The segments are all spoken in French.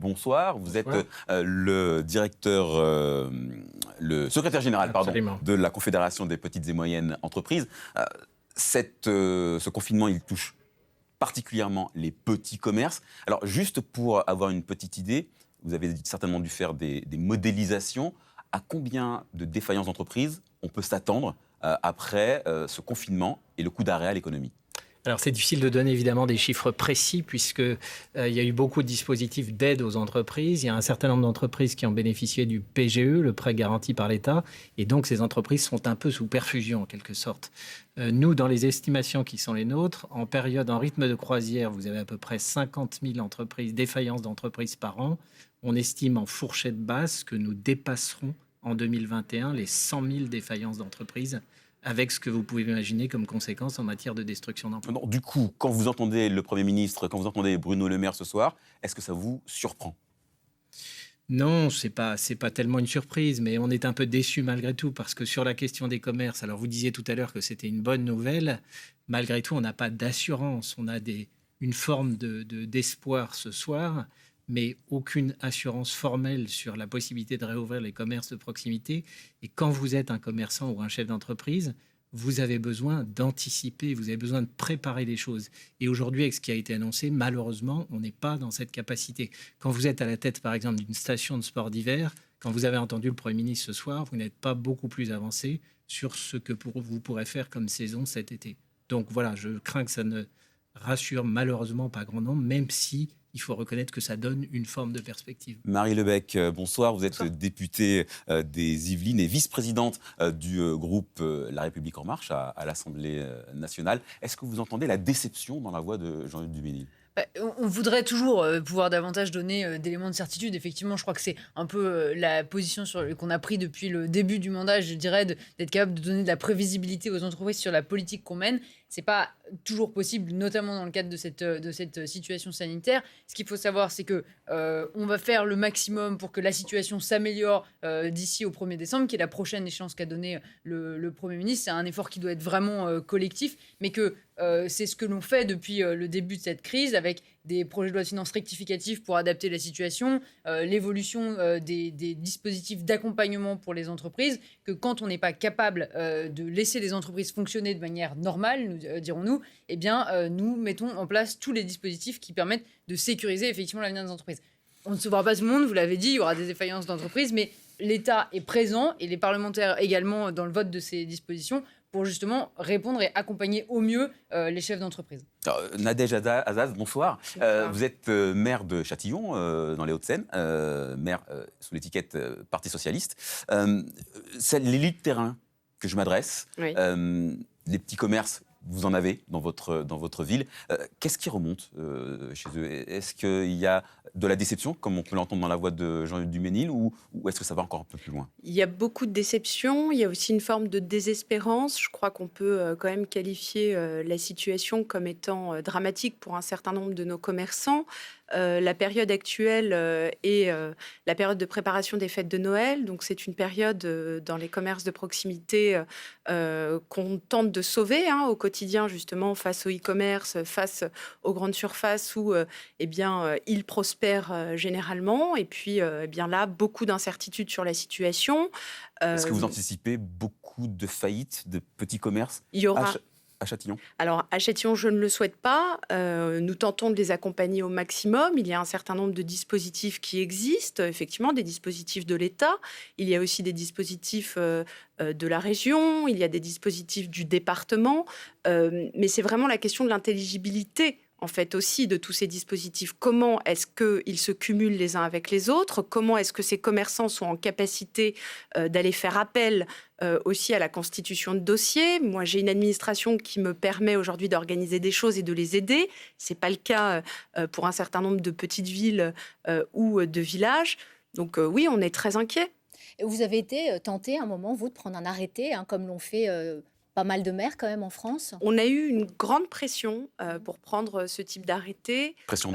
bonsoir. Vous êtes le secrétaire général de la Confédération des petites et moyennes entreprises. Ce confinement, il touche particulièrement les petits commerces. Alors, juste pour avoir une petite idée, vous avez certainement dû faire des modélisations. À combien de défaillances d'entreprises on peut s'attendre après ce confinement et le coup d'arrêt à l'économie ? Alors, c'est difficile de donner évidemment des chiffres précis puisqu'il y a eu beaucoup de dispositifs d'aide aux entreprises. Il y a un certain nombre d'entreprises qui ont bénéficié du PGE, le prêt garanti par l'État. Et donc, ces entreprises sont un peu sous perfusion en quelque sorte. Nous, dans les estimations qui sont les nôtres, en rythme de croisière, vous avez à peu près 50 000 défaillances d'entreprises par an. On estime en fourchette basse que nous dépasserons en 2021 les 100 000 défaillances d'entreprises, avec ce que vous pouvez imaginer comme conséquence en matière de destruction d'emplois. Du coup, quand vous entendez le Premier ministre, quand vous entendez Bruno Le Maire ce soir, est-ce que ça vous surprend ? Non, c'est pas tellement une surprise, mais on est un peu déçus malgré tout, parce que sur la question des commerces, alors vous disiez tout à l'heure que c'était une bonne nouvelle, malgré tout, on n'a pas d'assurance, on a une forme d'espoir ce soir, mais aucune assurance formelle sur la possibilité de réouvrir les commerces de proximité. Et quand vous êtes un commerçant ou un chef d'entreprise, vous avez besoin d'anticiper, vous avez besoin de préparer les choses. Et aujourd'hui, avec ce qui a été annoncé, malheureusement, on n'est pas dans cette capacité. Quand vous êtes à la tête, par exemple, d'une station de sport d'hiver, quand vous avez entendu le Premier ministre ce soir, vous n'êtes pas beaucoup plus avancé sur ce que vous pourrez faire comme saison cet été. Donc voilà, je crains que ça ne rassure malheureusement pas grand nombre, même si il faut reconnaître que ça donne une forme de perspective. Marie Lebec, bonsoir. Vous êtes députée des Yvelines et vice-présidente du groupe La République En Marche à l'Assemblée nationale. Est-ce que vous entendez la déception dans la voix de Jean-Luc Duménil ? On voudrait toujours pouvoir davantage donner d'éléments de certitude. Effectivement, je crois que c'est un peu la position qu'on a prise depuis le début du mandat, je dirais, d'être capable de donner de la prévisibilité aux entreprises sur la politique qu'on mène. C'est pas toujours possible, notamment dans le cadre de cette situation sanitaire. Ce qu'il faut savoir, c'est que on va faire le maximum pour que la situation s'améliore d'ici au 1er décembre, qui est la prochaine échéance qu'a donné le Premier ministre. C'est un effort qui doit être vraiment collectif, mais que c'est ce que l'on fait depuis le début de cette crise, avec des projets de loi de finances rectificatifs pour adapter la situation, l'évolution des dispositifs d'accompagnement pour les entreprises, que quand on n'est pas capable de laisser les entreprises fonctionner de manière normale, dirons-nous, eh bien, nous mettons en place tous les dispositifs qui permettent de sécuriser effectivement l'avenir des entreprises. On ne sauvera pas tout le monde, vous l'avez dit, il y aura des défaillances d'entreprises, mais l'État est présent et les parlementaires également dans le vote de ces dispositions pour justement répondre et accompagner au mieux les chefs d'entreprise. Nadège Azaz, bonsour. Vous êtes maire de Châtillon, dans les Hauts-de-Seine, maire sous l'étiquette Parti Socialiste. C'est l'élite de terrain que je m'adresse. Oui. Les petits commerces, vous en avez dans votre ville. Qu'est-ce qui remonte chez eux ? Est-ce qu'il y a de la déception, comme on peut l'entendre dans la voix de Jean-Luc Duménil, ou est-ce que ça va encore un peu plus loin ? Il y a beaucoup de déception, il y a aussi une forme de désespérance. Je crois qu'on peut quand même qualifier la situation comme étant dramatique pour un certain nombre de nos commerçants. La période actuelle est la période de préparation des fêtes de Noël. Donc c'est une période dans les commerces de proximité qu'on tente de sauver au quotidien, justement, face au e-commerce, face aux grandes surfaces où ils prospèrent généralement. Et puis là, beaucoup d'incertitudes sur la situation. Est-ce que vous anticipez beaucoup de faillites de petits commerces ? Il y aura... À Châtillon ? Alors, à Châtillon, je ne le souhaite pas. Nous tentons de les accompagner au maximum. Il y a un certain nombre de dispositifs qui existent, effectivement, des dispositifs de l'État. Il y a aussi des dispositifs de la région. Il y a des dispositifs du département. Mais c'est vraiment la question de l'intelligibilité, en fait, aussi, de tous ces dispositifs. Comment est-ce qu'ils se cumulent les uns avec les autres ? Comment est-ce que ces commerçants sont en capacité d'aller faire appel aussi à la constitution de dossiers ? Moi, j'ai une administration qui me permet aujourd'hui d'organiser des choses et de les aider. Ce n'est pas le cas pour un certain nombre de petites villes ou de villages. Donc oui, on est très inquiets. Vous avez été tenté à un moment, vous, de prendre un arrêté, comme l'ont fait... pas mal de maires quand même en France. On a eu une grande pression pour prendre ce type d'arrêté. Pression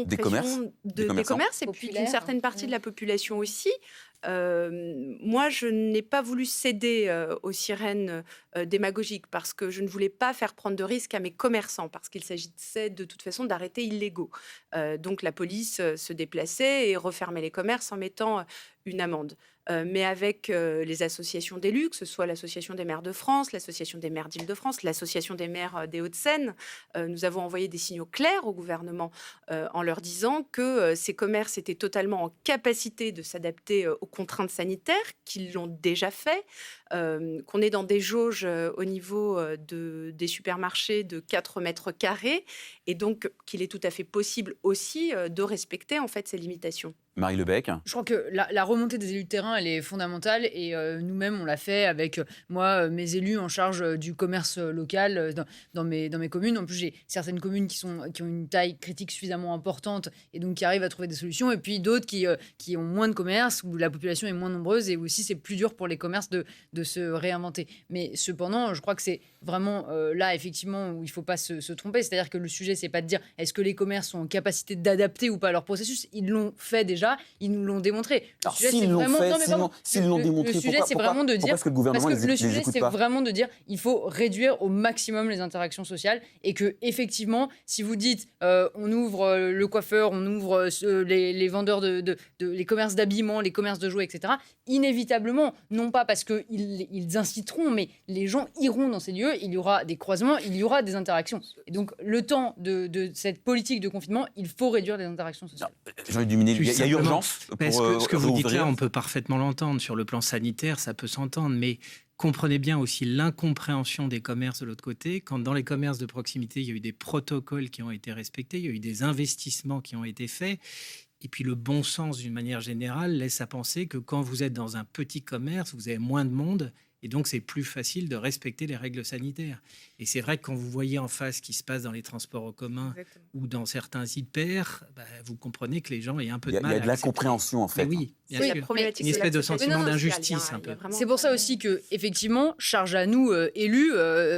des commerces et puis d'une certaine partie de la population aussi. Moi, je n'ai pas voulu céder aux sirènes démagogiques parce que je ne voulais pas faire prendre de risques à mes commerçants parce qu'il s'agissait de toute façon d'arrêtés illégaux. Donc la police se déplaçait et refermait les commerces en mettant une amende. Mais avec les associations d'élus, que ce soit l'Association des maires de France, l'Association des maires d'Île-de-France, l'Association des maires des Hauts-de-Seine, nous avons envoyé des signaux clairs au gouvernement en leur disant que ces commerces étaient totalement en capacité de s'adapter aux contraintes sanitaires, qu'ils l'ont déjà fait, qu'on est dans des jauges au niveau des supermarchés de 4 mètres carrés, et donc qu'il est tout à fait possible aussi de respecter en fait ces limitations. Marie Lebec. Je crois que la remontée des élus de terrain, elle est fondamentale et nous-mêmes, on l'a fait avec moi, mes élus en charge du commerce local dans mes communes. En plus, j'ai certaines communes qui ont une taille critique suffisamment importante et donc qui arrivent à trouver des solutions. Et puis d'autres qui ont moins de commerce, où la population est moins nombreuse et où aussi c'est plus dur pour les commerces de se réinventer. Mais cependant, je crois que c'est vraiment là, effectivement, où il ne faut pas se tromper. C'est-à-dire que le sujet, c'est pas de dire est-ce que les commerces sont en capacité d'adapter ou pas leur processus. Ils l'ont fait déjà. Ils nous l'ont démontré. Alors, s'ils l'ont démontré, le sujet, c'est vraiment de dire. Est-ce que le gouvernement parce que le les sujet, écoute c'est pas vraiment de dire il faut réduire au maximum les interactions sociales et que, effectivement, si vous dites on ouvre le coiffeur, on ouvre les vendeurs les commerces d'habillement, les commerces de jouets, etc., inévitablement, non pas parce qu'ils inciteront, mais les gens iront dans ces lieux, il y aura des croisements, il y aura des interactions. Et donc, le temps de cette politique de confinement, il faut réduire les interactions sociales. Jean-Luc Duminé, il y a urgence pour ce que vous dites là, on peut parfaitement l'entendre. Sur le plan sanitaire, ça peut s'entendre, mais comprenez bien aussi l'incompréhension des commerces de l'autre côté. Quand dans les commerces de proximité, il y a eu des protocoles qui ont été respectés, il y a eu des investissements qui ont été faits. Et puis le bon sens, d'une manière générale, laisse à penser que quand vous êtes dans un petit commerce, vous avez moins de monde. Et donc, c'est plus facile de respecter les règles sanitaires. Et c'est vrai que quand vous voyez en face ce qui se passe dans les transports en commun ou dans certains hyper, vous comprenez que les gens aient un peu de mal. Il y a de l'incompréhension, en fait. Mais oui, bien sûr. Une espèce de sentiment d'injustice, un peu. C'est pour ça aussi que, effectivement, charge à nous, élus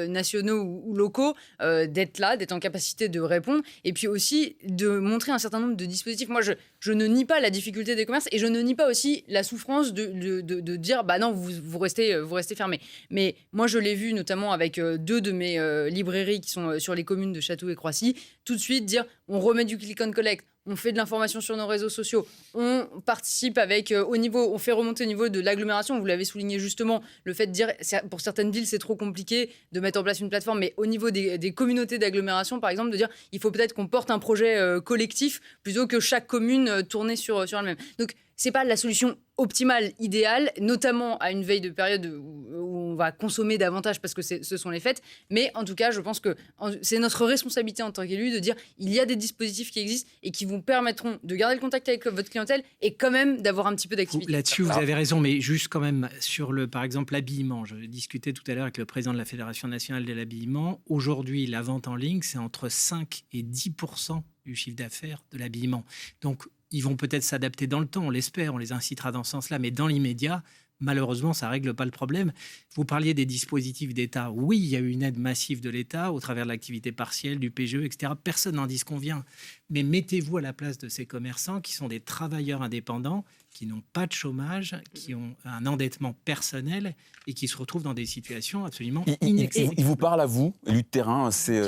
nationaux ou locaux, d'être là, d'être en capacité de répondre, et puis aussi de montrer un certain nombre de dispositifs. Moi, je ne nie pas la difficulté des commerces, et je ne nie pas aussi la souffrance de dire, bah non, vous restez fermés. Mais moi, je l'ai vu notamment avec 2 de mes librairies qui sont sur les communes de Château et Croissy, tout de suite dire, on remet du click and collect, on fait de l'information sur nos réseaux sociaux, on participe avec on fait remonter au niveau de l'agglomération. Vous l'avez souligné justement, le fait de dire pour certaines villes c'est trop compliqué de mettre en place une plateforme, mais au niveau des communautés d'agglomération par exemple, de dire il faut peut-être qu'on porte un projet collectif plutôt que chaque commune tournée sur elle-même. Donc c'est pas la solution optimale, idéale, notamment à une veille de période où on va consommer davantage parce que ce sont les fêtes. Mais en tout cas, je pense que c'est notre responsabilité en tant qu'élu de dire il y a des dispositifs qui existent et qui vous permettront de garder le contact avec votre clientèle et quand même d'avoir un petit peu d'activité. Là-dessus, vous avez raison, mais juste quand même sur par exemple, l'habillement. Je discutais tout à l'heure avec le président de la Fédération nationale de l'habillement. Aujourd'hui, la vente en ligne, c'est entre 5 et 10% du chiffre d'affaires de l'habillement. Donc, ils vont peut-être s'adapter dans le temps, on l'espère, on les incitera dans ce sens-là, mais dans l'immédiat, malheureusement, ça ne règle pas le problème. Vous parliez des dispositifs d'État. Oui, il y a eu une aide massive de l'État au travers de l'activité partielle, du PGE, etc. Personne n'en dit ce qu'on vient. Mais mettez-vous à la place de ces commerçants qui sont des travailleurs indépendants, qui n'ont pas de chômage, qui ont un endettement personnel et qui se retrouvent dans des situations absolument inacceptables. Ils vous parlent à vous, élus de terrain, ces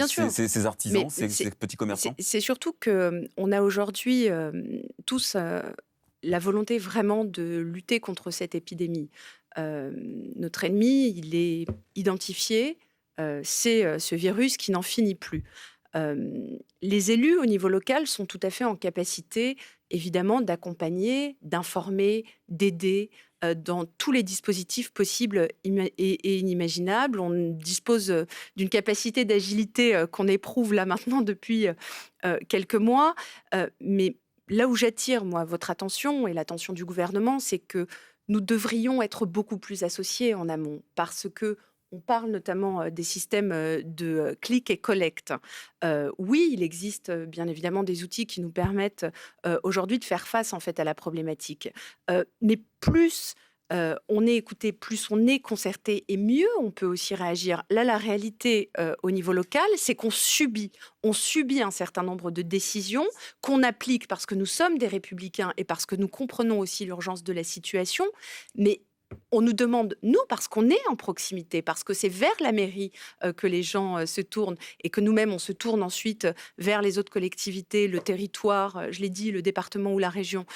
artisans, ces petits commerçants? C'est surtout qu'on a aujourd'hui tous la volonté vraiment de lutter contre cette épidémie. Notre ennemi, il est identifié, c'est ce virus qui n'en finit plus. Les élus au niveau local sont tout à fait en capacité, évidemment, d'accompagner, d'informer, d'aider dans tous les dispositifs possibles et inimaginables. On dispose d'une capacité d'agilité qu'on éprouve là maintenant depuis quelques mois. Mais là où j'attire, moi, votre attention et l'attention du gouvernement, c'est que nous devrions être beaucoup plus associés en amont parce que on parle notamment des systèmes de click et collect. Oui, il existe bien évidemment des outils qui nous permettent aujourd'hui de faire face en fait à la problématique. Mais plus on est écouté, plus on est concerté et mieux on peut aussi réagir. Là, la réalité au niveau local, c'est qu'on subit. On subit un certain nombre de décisions qu'on applique parce que nous sommes des républicains et parce que nous comprenons aussi l'urgence de la situation. Mais on nous demande, nous, parce qu'on est en proximité, parce que c'est vers la mairie que les gens se tournent et que nous-mêmes, on se tourne ensuite vers les autres collectivités, le territoire, je l'ai dit, le département ou la région.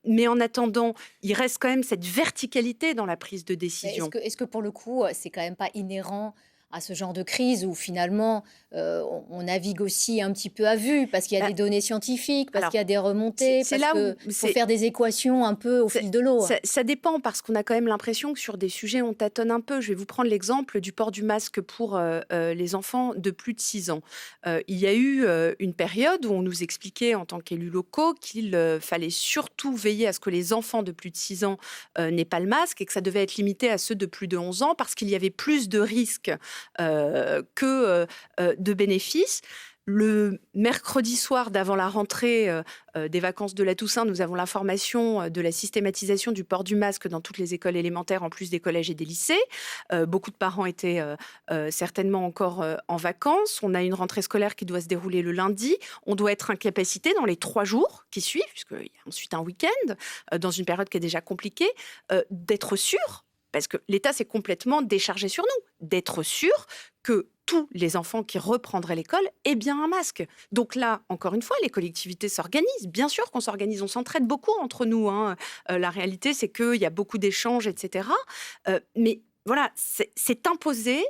Mais en attendant, il reste quand même cette verticalité dans la prise de décision. Est-ce que pour le coup, c'est quand même pas inhérent à ce genre de crise où finalement on navigue aussi un petit peu à vue parce qu'il y a des données scientifiques, parce qu'il y a des remontées, parce qu'il faut faire des équations un peu au fil de l'eau. Ça dépend parce qu'on a quand même l'impression que sur des sujets on tâtonne un peu. Je vais vous prendre l'exemple du port du masque pour les enfants de plus de 6 ans. Il y a eu une période où on nous expliquait en tant qu'élus locaux qu'il fallait surtout veiller à ce que les enfants de plus de 6 ans n'aient pas le masque et que ça devait être limité à ceux de plus de 11 ans parce qu'il y avait plus de risques que de bénéfices. Le mercredi soir d'avant la rentrée des vacances de la Toussaint, nous avons l'information de la systématisation du port du masque dans toutes les écoles élémentaires, en plus des collèges et des lycées. Beaucoup de parents étaient certainement encore en vacances. On a une rentrée scolaire qui doit se dérouler le lundi. On doit être en capacité dans les 3 jours qui suivent, puisqu'il y a ensuite un week-end, dans une période qui est déjà compliquée, d'être sûr, parce que l'État s'est complètement déchargé sur nous, d'être sûr que tous les enfants qui reprendraient l'école aient bien un masque. Donc là, encore une fois, les collectivités s'organisent. Bien sûr qu'on s'organise, on s'entraide beaucoup entre nous. La réalité, c'est qu'il y a beaucoup d'échanges, etc. Mais voilà, c'est imposé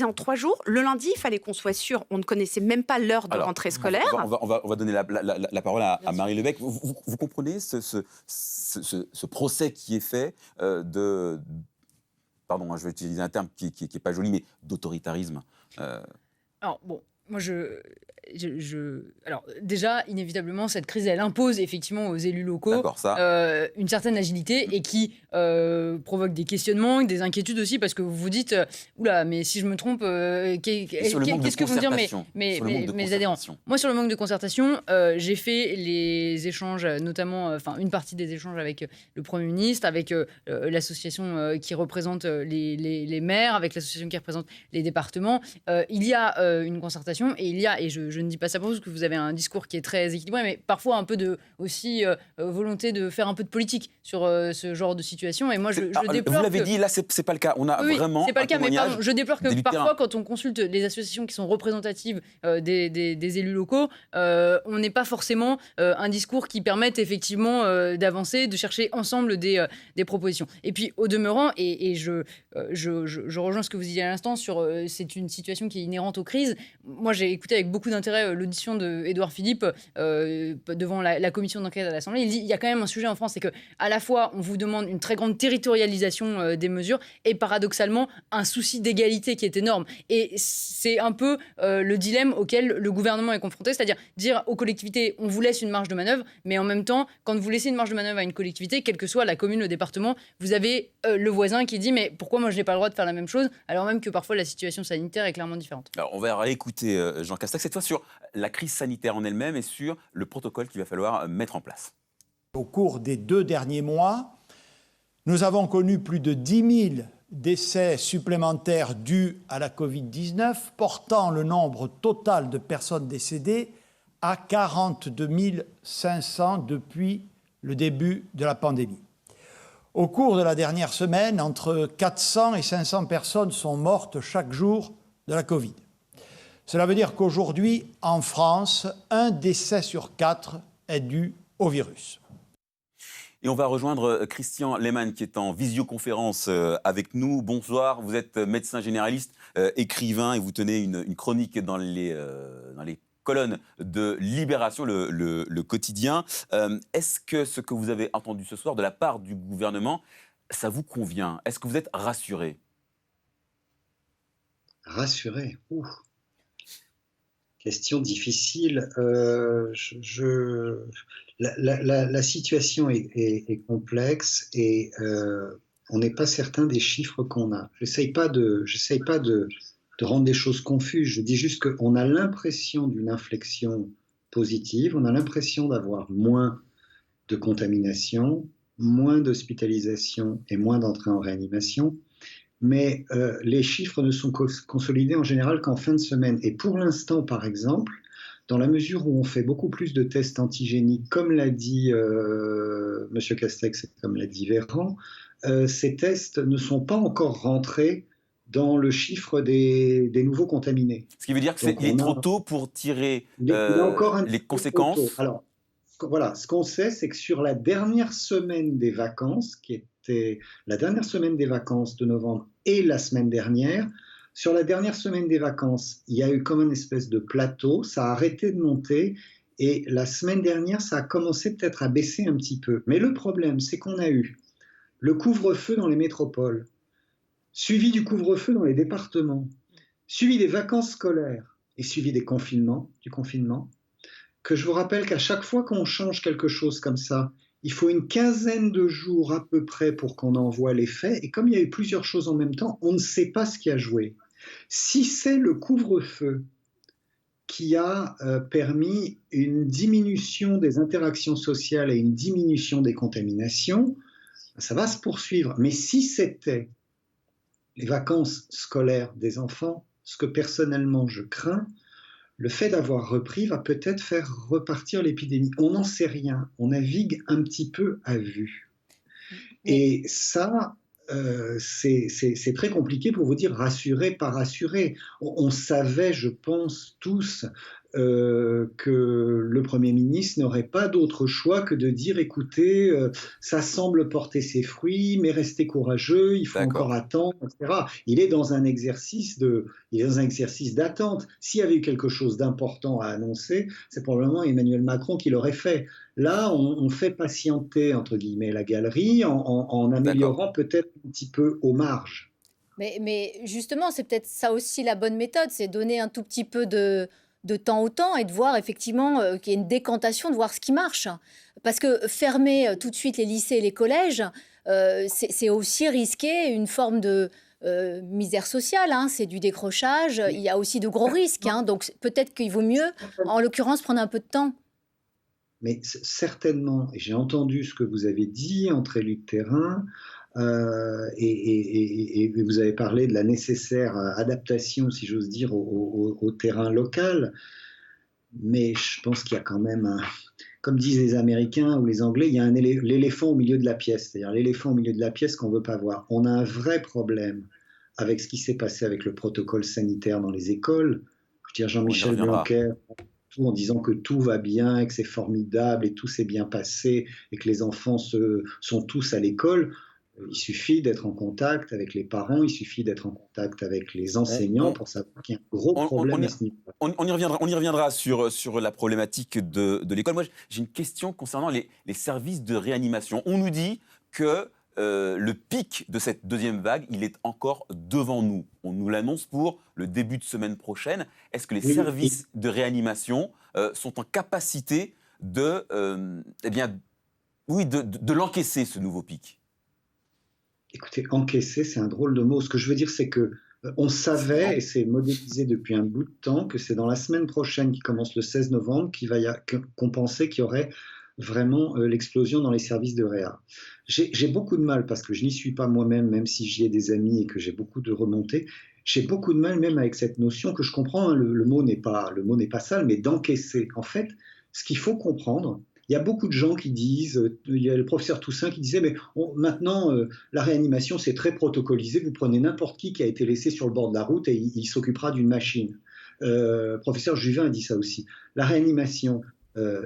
en 3 jours. Le lundi, il fallait qu'on soit sûr. On ne connaissait même pas l'heure de rentrée scolaire. On va donner la parole à Marie Lebecq. Vous comprenez ce procès qui est fait pardon, je vais utiliser un terme qui n'est pas joli, mais d'autoritarisme. Alors, bon, moi, alors, déjà, inévitablement, cette crise, elle impose effectivement aux élus locaux une certaine agilité et qui provoque des questionnements, des inquiétudes aussi, parce que vous vous dites, oula, mais si je me trompe, qu'est-ce que vont dire mes adhérents? Moi, sur le manque de concertation, j'ai fait les échanges, notamment, une partie des échanges avec le Premier ministre, avec l'association qui représente les maires, avec l'association qui représente les départements. Il y a une concertation et je ne dis pas ça pour vous, parce que vous avez un discours qui est très équilibré, mais parfois un peu aussi volonté de faire un peu de politique sur ce genre de situation. Et moi, je déplore. Vous l'avez dit, là, c'est pas le cas. On a vraiment. C'est pas le cas, mais pardon, je déplore que parfois, terrain. quand on consulte les associations qui sont représentatives des élus locaux, on n'est pas forcément un discours qui permette effectivement d'avancer, de chercher ensemble des propositions. Et puis, au demeurant, et je rejoins ce que vous disiez à l'instant sur c'est une situation qui est inhérente aux crises. Moi, j'ai écouté avec beaucoup d'intérêt l'audition d'Édouard Philippe devant la commission d'enquête à l'Assemblée. Il dit il y a quand même un sujet en France, c'est que à la fois on vous demande une très grande territorialisation des mesures et paradoxalement un souci d'égalité qui est énorme. Et c'est un peu le dilemme auquel le gouvernement est confronté, c'est-à-dire dire aux collectivités on vous laisse une marge de manœuvre, mais en même temps quand vous laissez une marge de manœuvre à une collectivité, quelle que soit la commune, le département, vous avez le voisin qui dit mais pourquoi moi je n'ai pas le droit de faire la même chose alors même que parfois la situation sanitaire est clairement différente. Alors on va réécouter Jean Castex, cette fois sur la crise sanitaire en elle-même et sur le protocole qu'il va falloir mettre en place. Au cours des 2 derniers mois, nous avons connu plus de 10 000 décès supplémentaires dus à la Covid-19, portant le nombre total de personnes décédées à 42 500 depuis le début de la pandémie. Au cours de la dernière semaine, entre 400 et 500 personnes sont mortes chaque jour de la Covid. Cela veut dire qu'aujourd'hui, en France, 1 décès sur 4 est dû au virus. Et on va rejoindre Christian Lehmann qui est en visioconférence avec nous. Bonsoir, vous êtes médecin généraliste, écrivain et vous tenez une chronique dans les colonnes de Libération, le quotidien. Est-ce que ce que vous avez entendu ce soir de la part du gouvernement, ça vous convient? Est-ce que vous êtes rassuré? Rassuré, question difficile. La situation est complexe et on n'est pas certain des chiffres qu'on a. J'essaye pas de rendre des choses confuses. Je dis juste qu'on a l'impression d'une inflexion positive, on a l'impression d'avoir moins de contamination, moins d'hospitalisation et moins d'entrées en réanimation. Mais les chiffres ne sont consolidés en général qu'en fin de semaine. Et pour l'instant, par exemple, dans la mesure où on fait beaucoup plus de tests antigéniques, comme l'a dit M. Castex et comme l'a dit Véran, ces tests ne sont pas encore rentrés dans le chiffre des nouveaux contaminés. Ce qui veut dire qu'il est trop tôt pour tirer les conséquences. Alors, voilà, ce qu'on sait, c'est que sur la dernière semaine des vacances, qui était la dernière semaine des vacances de novembre et la semaine dernière, sur la dernière semaine des vacances, il y a eu comme une espèce de plateau, ça a arrêté de monter, et la semaine dernière, ça a commencé peut-être à baisser un petit peu. Mais le problème, c'est qu'on a eu le couvre-feu dans les métropoles, suivi du couvre-feu dans les départements, suivi des vacances scolaires et suivi du confinement, que je vous rappelle qu'à chaque fois qu'on change quelque chose comme ça, il faut une quinzaine de jours à peu près pour qu'on en voit l'effet. Et comme il y a eu plusieurs choses en même temps, on ne sait pas ce qui a joué. Si c'est le couvre-feu qui a permis une diminution des interactions sociales et une diminution des contaminations, ça va se poursuivre. Mais si c'était les vacances scolaires des enfants, ce que personnellement je crains, le fait d'avoir repris va peut-être faire repartir l'épidémie. On n'en sait rien, on navigue un petit peu à vue. Et ça, c'est très compliqué pour vous dire rassuré, pas rassuré. On savait, je pense, tous que le Premier ministre n'aurait pas d'autre choix que de dire, écoutez, ça semble porter ses fruits, mais restez courageux, il faut encore attendre, etc. Il est dans un exercice d'attente. S'il y avait eu quelque chose d'important à annoncer, c'est probablement Emmanuel Macron qui l'aurait fait. Là, on fait patienter, entre guillemets, la galerie en améliorant peut-être un petit peu aux marges. Mais justement, c'est peut-être ça aussi la bonne méthode, c'est donner un tout petit peu de temps au temps et de voir effectivement qu'il y a une décantation, de voir ce qui marche. Parce que fermer tout de suite les lycées et les collèges, c'est aussi risquer une forme de misère sociale, hein, c'est du décrochage, il y a aussi de gros risques. Hein, donc peut-être qu'il vaut mieux, en l'occurrence, prendre un peu de temps. Mais certainement, et j'ai entendu ce que vous avez dit entre élus de terrain, et vous avez parlé de la nécessaire adaptation, si j'ose dire, au terrain local. Mais je pense qu'il y a quand même, comme disent les Américains ou les Anglais, il y a l'éléphant au milieu de la pièce. C'est-à-dire l'éléphant au milieu de la pièce qu'on ne veut pas voir. On a un vrai problème avec ce qui s'est passé avec le protocole sanitaire dans les écoles. Je veux dire, Jean-Michel Blanquer, en disant que tout va bien, et que c'est formidable, et tout s'est bien passé, et que les enfants sont tous à l'école. Il suffit d'être en contact avec les parents, il suffit d'être en contact avec les enseignants pour savoir qu'il y a un gros problème à ce niveau. On y reviendra sur la problématique de l'école. Moi, j'ai une question concernant les services de réanimation. On nous dit que le pic de cette deuxième vague, il est encore devant nous. On nous l'annonce pour le début de semaine prochaine. Est-ce que les services de réanimation sont en capacité de l'encaisser, ce nouveau pic ? Écoutez, encaisser, c'est un drôle de mot. Ce que je veux dire, c'est que on savait, et c'est modélisé depuis un bout de temps, que c'est dans la semaine prochaine, qui commence le 16 novembre, qu'on pensait qu'il y aurait vraiment l'explosion dans les services de réa. J'ai beaucoup de mal, parce que je n'y suis pas moi-même, même si j'y ai des amis et que j'ai beaucoup de remontées, j'ai beaucoup de mal même avec cette notion que je comprends, hein, le mot n'est pas sale, mais d'encaisser. En fait, ce qu'il faut comprendre, il y a beaucoup de gens qui disent, il y a le professeur Toussaint qui disait, mais maintenant, la réanimation, c'est très protocolisé, vous prenez n'importe qui a été laissé sur le bord de la route et il s'occupera d'une machine. Professeur Juvin a dit ça aussi. La réanimation,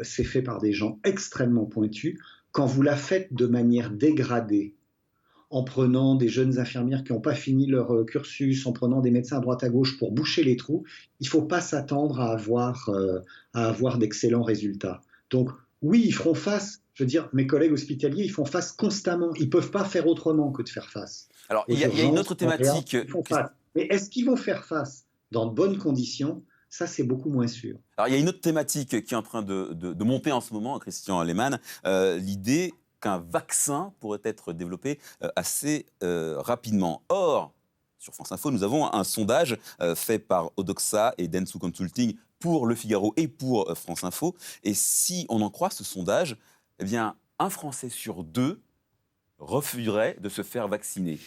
c'est fait par des gens extrêmement pointus. Quand vous la faites de manière dégradée, en prenant des jeunes infirmières qui n'ont pas fini leur cursus, en prenant des médecins à droite à gauche pour boucher les trous, il ne faut pas s'attendre à avoir d'excellents résultats. Donc, oui, ils feront face. Je veux dire, mes collègues hospitaliers, ils font face constamment. Ils ne peuvent pas faire autrement que de faire face. Alors, il y a une autre thématique. Mais est-ce qu'ils vont faire face dans de bonnes conditions ? Ça, c'est beaucoup moins sûr. Alors, il y a une autre thématique qui est en train de monter en ce moment, Christian Lehmann, l'idée qu'un vaccin pourrait être développé assez rapidement. Or, sur France Info, nous avons un sondage fait par Odoxa et Dentsu Consulting pour Le Figaro et pour France Info. Et si on en croit ce sondage, eh bien, un Français sur deux refuseraient de se faire vacciner.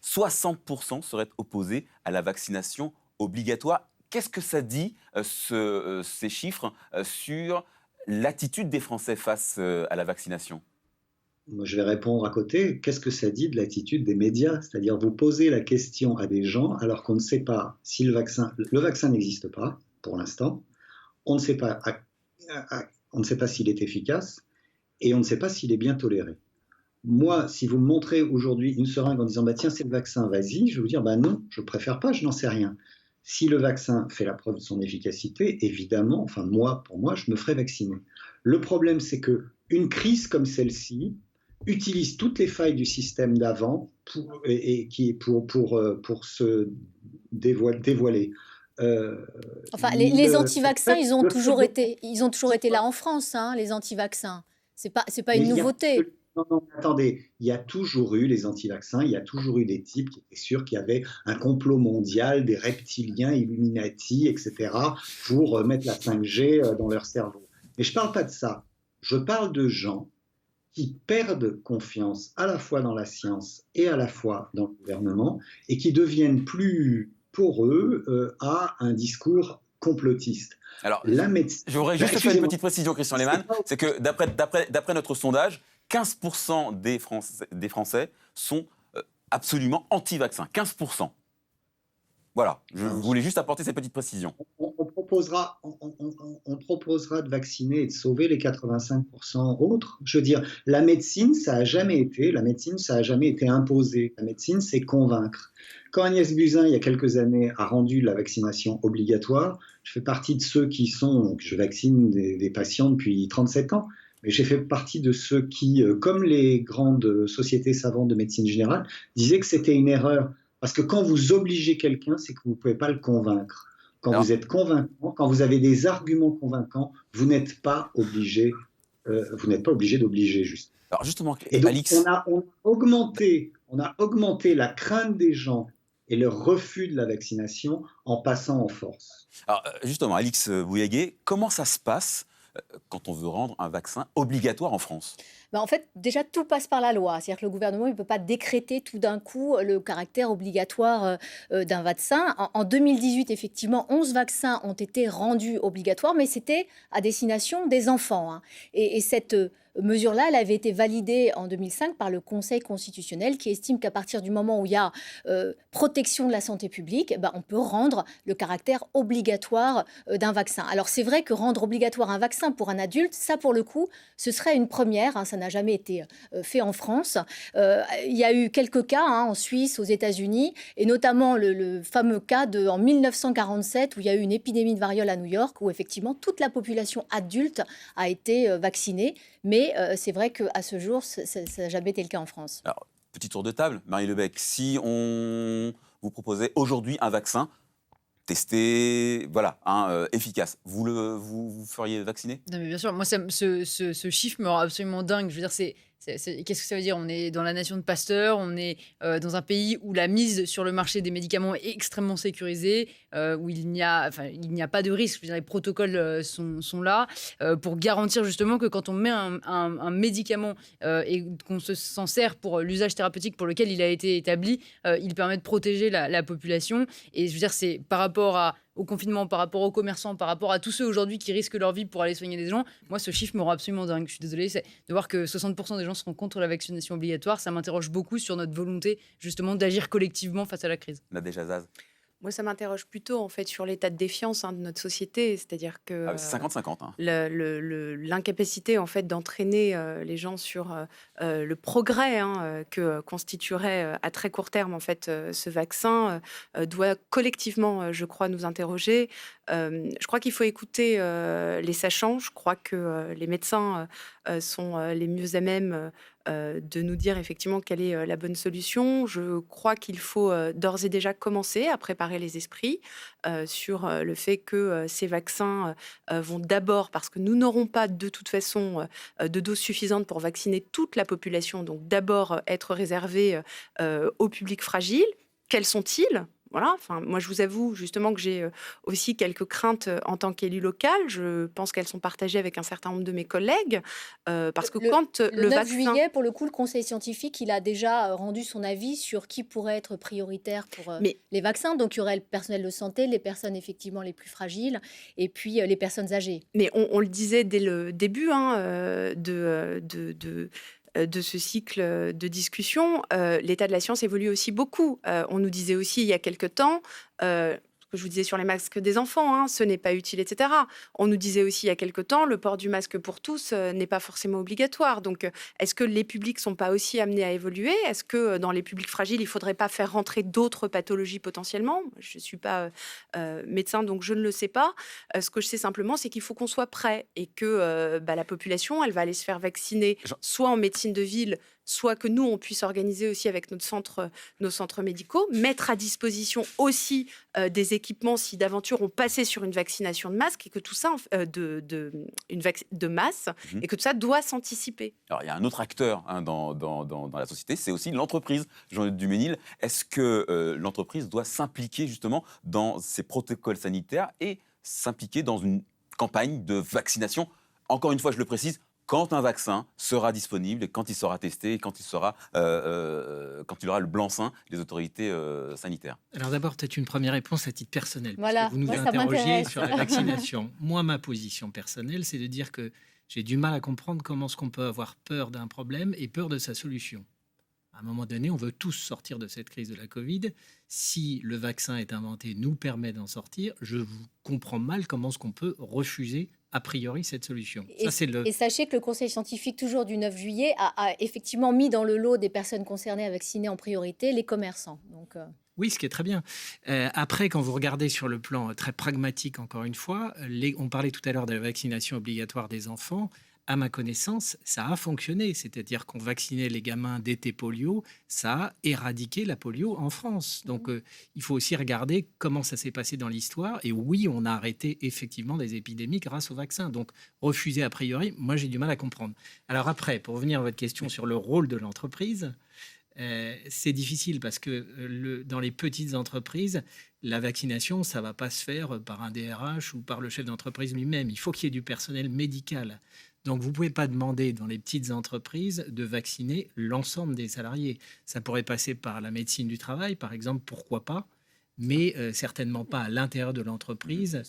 60% seraient opposés à la vaccination obligatoire. Qu'est-ce que ça dit, ces chiffres, sur l'attitude des Français face à la vaccination ? Moi, je vais répondre à côté. Qu'est-ce que ça dit de l'attitude des médias ? C'est-à-dire, vous posez la question à des gens alors qu'on ne sait pas si le vaccin n'existe pas pour l'instant. On ne sait pas s'il est efficace et on ne sait pas s'il est bien toléré. Moi, si vous me montrez aujourd'hui une seringue en disant tiens, c'est le vaccin, vas-y, je vais vous dire non, je préfère pas, je n'en sais rien. Si le vaccin fait la preuve de son efficacité, évidemment, pour moi, je me ferai vacciner. Le problème, c'est que une crise comme celle-ci utilise toutes les failles du système d'avant pour se dévoiler. Les anti-vaccins, ils ont toujours été là en France, hein, les anti-vaccins. C'est pas une nouveauté. Non, attendez, il y a toujours eu les anti-vaccins, il y a toujours eu des types qui étaient sûrs qu'il y avait un complot mondial, des reptiliens, Illuminati, etc., pour mettre la 5G dans leur cerveau. Mais je ne parle pas de ça. Je parle de gens qui perdent confiance à la fois dans la science et à la fois dans le gouvernement et qui deviennent plus poreux à un discours complotiste. Alors, j'aurais juste fait une petite précision, Christian Lehmann, c'est que d'après notre sondage, 15% des Français sont absolument anti-vaccins. 15%. Voilà, je voulais juste apporter cette petite précision. On proposera de vacciner et de sauver les 85% autres. Je veux dire, la médecine, ça a jamais été imposé. La médecine, c'est convaincre. Quand Agnès Buzyn, il y a quelques années, a rendu la vaccination obligatoire, je fais partie de ceux je vaccine des patients depuis 37 ans, mais j'ai fait partie de ceux qui, comme les grandes sociétés savantes de médecine générale, disaient que c'était une erreur. Parce que quand vous obligez quelqu'un, c'est que vous ne pouvez pas le convaincre. Quand vous êtes convaincant, quand vous avez des arguments convaincants, vous n'êtes pas obligé d'obliger, juste. Alors justement, et donc, Alix... on a augmenté la crainte des gens et le refus de la vaccination en passant en force. Alors justement, Alix Bouyaguet, comment ça se passe quand on veut rendre un vaccin obligatoire en France ? En fait, déjà, tout passe par la loi. C'est-à-dire que le gouvernement ne peut pas décréter tout d'un coup le caractère obligatoire d'un vaccin. En 2018, effectivement, 11 vaccins ont été rendus obligatoires, mais c'était à destination des enfants. Hein. Et cette mesure-là, elle avait été validée en 2005 par le Conseil constitutionnel qui estime qu'à partir du moment où il y a protection de la santé publique, on peut rendre le caractère obligatoire d'un vaccin. Alors c'est vrai que rendre obligatoire un vaccin pour un adulte, ça pour le coup, ce serait une première. Hein, ça n'a jamais été fait en France. Il y a eu quelques cas en Suisse, aux États-Unis, et notamment le fameux cas en 1947 où il y a eu une épidémie de variole à New York où effectivement toute la population adulte a été vaccinée. Mais c'est vrai qu'à ce jour, ça n'a jamais été le cas en France. Alors, petit tour de table, Marie Lebec, si on vous proposait aujourd'hui un vaccin testé, efficace, vous feriez vacciner ? Non, mais bien sûr, moi, ce chiffre me rend absolument dingue. Je veux dire, qu'est-ce que ça veut dire ? On est dans la nation de Pasteur, on est dans un pays où la mise sur le marché des médicaments est extrêmement sécurisée, où il n'y a pas de risque. Je veux dire, les protocoles sont là pour garantir justement que quand on met un médicament et qu'on s'en sert pour l'usage thérapeutique pour lequel il a été établi, il permet de protéger la population. Et je veux dire, c'est par rapport au confinement, par rapport aux commerçants, par rapport à tous ceux aujourd'hui qui risquent leur vie pour aller soigner des gens, moi, ce chiffre me rend absolument dingue. Je suis désolée, c'est de voir que 60% des gens seront contre la vaccination obligatoire. Ça m'interroge beaucoup sur notre volonté, justement, d'agir collectivement face à la crise. Nadège Azaz. Moi, ça m'interroge plutôt en fait sur l'état de défiance de notre société, c'est-à-dire que c'est 50-50. Hein. L'incapacité en fait d'entraîner les gens sur le progrès que constituerait à très court terme en fait ce vaccin doit collectivement, je crois, nous interroger. Je crois qu'il faut écouter les sachants. Je crois que les médecins sont les mieux à même de nous dire effectivement quelle est la bonne solution. Je crois qu'il faut d'ores et déjà commencer à préparer les esprits sur le fait que ces vaccins vont d'abord, parce que nous n'aurons pas de toute façon de doses suffisantes pour vacciner toute la population, donc d'abord être réservés au public fragile. Quels sont-ils ? Voilà, enfin, moi je vous avoue justement que j'ai aussi quelques craintes en tant qu'élu local. Je pense qu'elles sont partagées avec un certain nombre de mes collègues. Parce que quand le 9 vaccin... juillet, pour le coup, le Conseil scientifique, il a déjà rendu son avis sur qui pourrait être prioritaire pour les vaccins. Donc il y aurait le personnel de santé, les personnes effectivement les plus fragiles, et puis les personnes âgées. Mais on le disait dès le début de ce cycle de discussion, l'état de la science évolue aussi beaucoup. On nous disait aussi il y a quelque temps, ce que je vous disais sur les masques des enfants, ce n'est pas utile, etc. On nous disait aussi il y a quelque temps, le port du masque pour tous n'est pas forcément obligatoire. Donc, est-ce que les publics ne sont pas aussi amenés à évoluer? Est-ce que dans les publics fragiles, il ne faudrait pas faire rentrer d'autres pathologies potentiellement? Je ne suis pas médecin, donc je ne le sais pas. Ce que je sais simplement, c'est qu'il faut qu'on soit prêt et que la population, elle va aller se faire vacciner, soit en médecine de ville, soit que nous, on puisse organiser aussi avec nos centres médicaux, mettre à disposition aussi des équipements si d'aventure on passait sur une vaccination de masque et que tout ça, de masse, et que tout ça doit s'anticiper. Alors, il y a un autre acteur dans la société, c'est aussi l'entreprise. Jean-Luc Duménil, est-ce que l'entreprise doit s'impliquer justement dans ces protocoles sanitaires et s'impliquer dans une campagne de vaccination? Encore une fois, je le précise, quand un vaccin sera disponible et quand il sera testé et quand il aura le blanc-seing des autorités sanitaires. Alors d'abord, peut-être une première réponse à titre personnel. Voilà, vous nous interrogez sur la vaccination. Moi, ma position personnelle, c'est de dire que j'ai du mal à comprendre comment est-ce qu'on peut avoir peur d'un problème et peur de sa solution. À un moment donné, on veut tous sortir de cette crise de la Covid. Si le vaccin est inventé, nous permet d'en sortir, je vous comprends mal comment est-ce qu'on peut refuser a priori cette solution. Et sachez que le Conseil scientifique, toujours du 9 juillet, a effectivement mis dans le lot des personnes concernées à vacciner en priorité les commerçants. Donc, Oui, ce qui est très bien. Après, quand vous regardez sur le plan très pragmatique, encore une fois, on parlait tout à l'heure de la vaccination obligatoire des enfants. À ma connaissance, ça a fonctionné. C'est-à-dire qu'on vaccinait les gamins d'été polio, ça a éradiqué la polio en France. Donc, il faut aussi regarder comment ça s'est passé dans l'histoire. Et oui, on a arrêté effectivement des épidémies grâce au vaccin. Donc, refuser a priori, moi, j'ai du mal à comprendre. Alors après, pour revenir à votre question sur le rôle de l'entreprise, c'est difficile parce que dans les petites entreprises, la vaccination, ça ne va pas se faire par un DRH ou par le chef d'entreprise lui-même. Il faut qu'il y ait du personnel médical. Donc, vous ne pouvez pas demander dans les petites entreprises de vacciner l'ensemble des salariés. Ça pourrait passer par la médecine du travail, par exemple, pourquoi pas, mais certainement pas à l'intérieur de l'entreprise.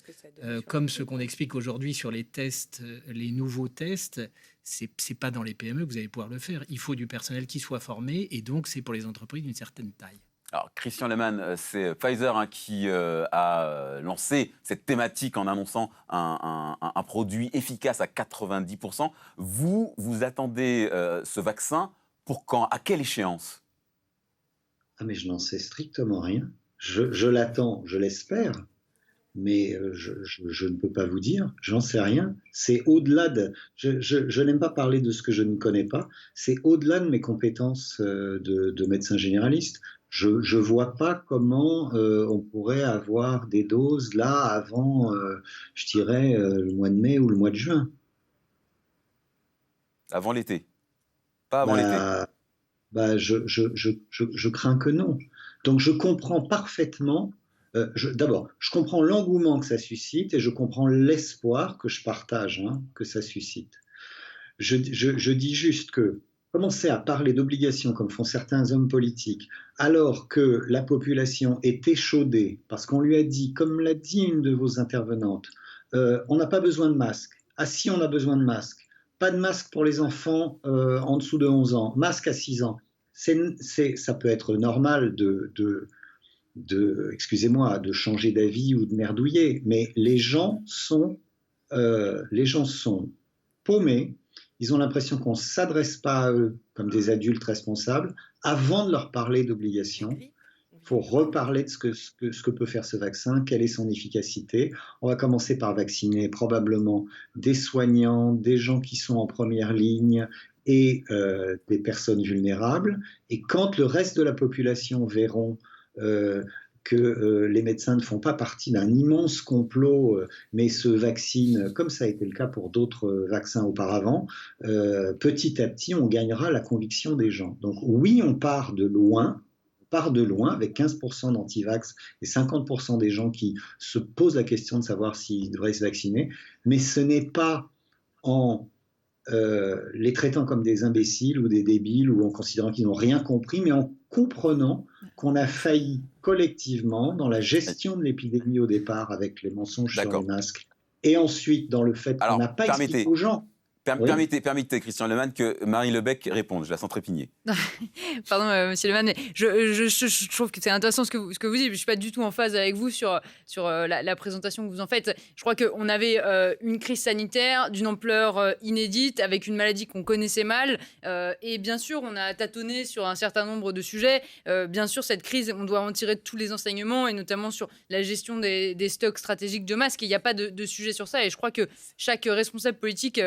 Comme ce qu'on explique aujourd'hui sur les tests, les nouveaux tests, c'est pas dans les PME que vous allez pouvoir le faire. Il faut du personnel qui soit formé et donc c'est pour les entreprises d'une certaine taille. Alors, Christian Lehmann, c'est Pfizer qui a lancé cette thématique en annonçant un produit efficace à 90%. Vous attendez ce vaccin pour quand? À quelle échéance? Ah, mais je n'en sais strictement rien. Je l'attends, je l'espère, mais je ne peux pas vous dire, j'en sais rien. C'est au-delà de... Je n'aime pas parler de ce que je ne connais pas, c'est au-delà de mes compétences de médecin généraliste. Je ne vois pas comment on pourrait avoir des doses là avant, je dirais, le mois de mai ou le mois de juin. Avant l'été? Pas avant l'été? Je crains que non. Donc je comprends parfaitement, d'abord, je comprends l'engouement que ça suscite et je comprends l'espoir que je partage, que ça suscite. Je dis juste que commencer à parler d'obligations comme font certains hommes politiques, alors que la population est échaudée, parce qu'on lui a dit, comme l'a dit une de vos intervenantes, on n'a pas besoin de masque. Ah si, on a besoin de masque. Pas de masque pour les enfants en dessous de 11 ans, masque à 6 ans. Ça peut être normal excusez-moi, de changer d'avis ou de merdouiller, mais les gens sont paumés. Ils ont l'impression qu'on ne s'adresse pas à eux comme des adultes responsables. Avant de leur parler d'obligations, il faut reparler de ce que peut faire ce vaccin, quelle est son efficacité. On va commencer par vacciner probablement des soignants, des gens qui sont en première ligne et des personnes vulnérables. Et quand le reste de la population verront que les médecins ne font pas partie d'un immense complot, mais se vaccinent, comme ça a été le cas pour d'autres vaccins auparavant, petit à petit, on gagnera la conviction des gens. Donc oui, on part de loin, part de loin, avec 15% d'antivax et 50% des gens qui se posent la question de savoir s'ils devraient se vacciner. Mais ce n'est pas en les traitant comme des imbéciles ou des débiles ou en considérant qu'ils n'ont rien compris, mais en comprenant qu'on a failli collectivement dans la gestion de l'épidémie au départ avec les mensonges sur les masques et ensuite dans le fait qu'on n'a pas expliqué aux gens. Permettez, Christian Lehmann, que Marie Lebec réponde. Je la sens trépigner. Pardon, monsieur Lehmann, mais je trouve que c'est intéressant ce que vous dites. Je ne suis pas du tout en phase avec vous sur la présentation que vous en faites. Je crois qu'on avait une crise sanitaire d'une ampleur inédite, avec une maladie qu'on connaissait mal. Et bien sûr, on a tâtonné sur un certain nombre de sujets. Bien sûr, cette crise, on doit en tirer tous les enseignements, et notamment sur la gestion des stocks stratégiques de masques. Il n'y a pas de sujet sur ça. Et je crois que chaque responsable politique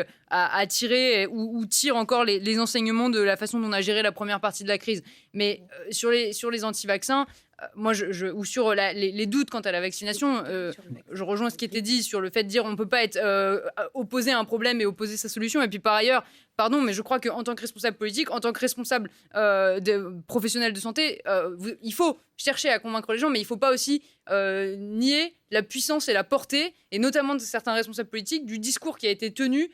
à tirer ou tire encore les enseignements de la façon dont on a géré la première partie de la crise. Mais sur les anti-vaccins, moi, ou sur les doutes quant à la vaccination, je rejoins ce qui était dit sur le fait de dire on ne peut pas être opposé à un problème et opposer sa solution. Et puis par ailleurs, pardon, mais je crois qu'en tant que responsable politique, en tant que responsable professionnel de santé, il faut chercher à convaincre les gens, mais il ne faut pas aussi nier la puissance et la portée, et notamment de certains responsables politiques, du discours qui a été tenu